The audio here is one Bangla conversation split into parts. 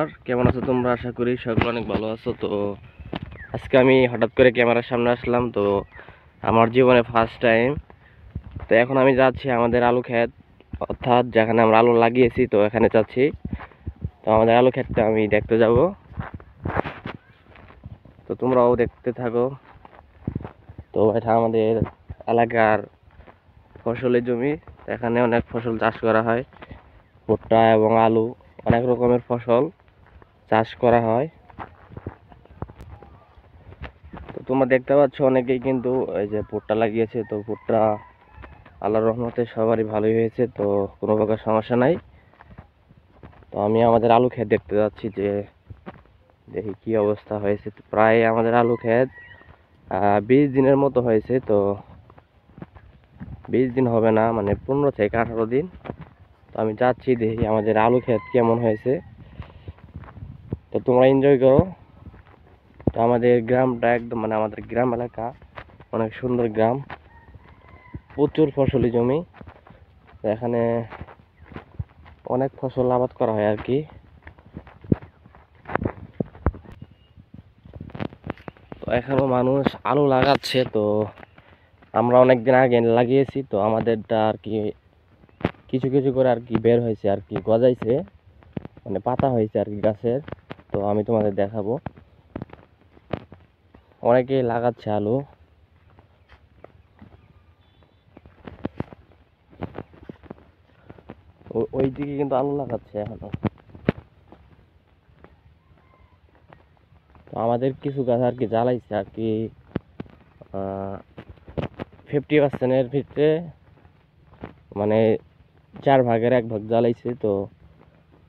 আর কেমন আছো তোমরা? আশা করি সকলে অনেক ভালো আছো। তো আজকে আমি হঠাৎ করে ক্যামেরার সামনে আসলাম। তো আমার জীবনে ফার্স্ট টাইম। তো এখন আমি যাচ্ছি আমাদের আলু ক্ষেত, অর্থাৎ যেখানে আমরা আলু লাগিয়েছি, তো এখানে যাচ্ছি। তো আমাদের আলু ক্ষেতটা আমি দেখতে যাব। তো তোমরাও দেখতে থাকো। তো এটা আমাদের এলাকার ফসলের জমি। এখানে অনেক ফসল চাষ করা হয়, ভুট্টা এবং আলু, অনেক রকমের ফসল চাষ করা হয়। তো তোমরা দেখতে পাচ্ছ অনেকেই কিন্তু এই যে ভুট্টা লাগিয়েছে। তো ভুট্টা আল্লাহর রহমতে সবারই ভালোই হয়েছে, তো কোনো প্রকার সমস্যা নাই। তো আমি আমাদের আলু ক্ষেত দেখতে যাচ্ছি, যে দেখি কি অবস্থা হয়েছে। তো প্রায় আমাদের আলু ক্ষেত 20 দিনের মতো হয়েছে। তো 20 দিন হবে না, মানে 15 থেকে 18 দিন। তো আমি যাচ্ছি, দেখি আমাদের আলু ক্ষেত কেমন হয়েছে। তো তোমরা এনজয় করো। তো আমাদের গ্রামটা একদম, মানে আমাদের গ্রাম এলাকা অনেক সুন্দর গ্রাম, প্রচুর ফসলি জমি। তো এখানে অনেক ফসল আবাদ করা হয় আর কি। তো এখনো মানুষ আলু লাগাচ্ছে। তো আমরা অনেক দিন আগে লাগিয়েছি, তো আমাদেরটা আর কি কিছু কিছু করে আর কি বের হয়েছে, আর কি গজাইছে, মানে পাতা হয়েছে আর কি গাছের। তো আমি তোমাদের দেখাবো। অনেকেই লাগাচ্ছে আলু। ওই দিকে কিন্তু আলু লাগাচ্ছে এখনো। তো আমাদের কিছু গাছ আর কি জ্বালাইছে আর কি, 50%-এর ভিতরে, মানে 4 ভাগের 1 ভাগ জ্বালাইছে। তো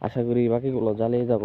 আশা করি বাকিগুলো জ্বালিয়ে যাব।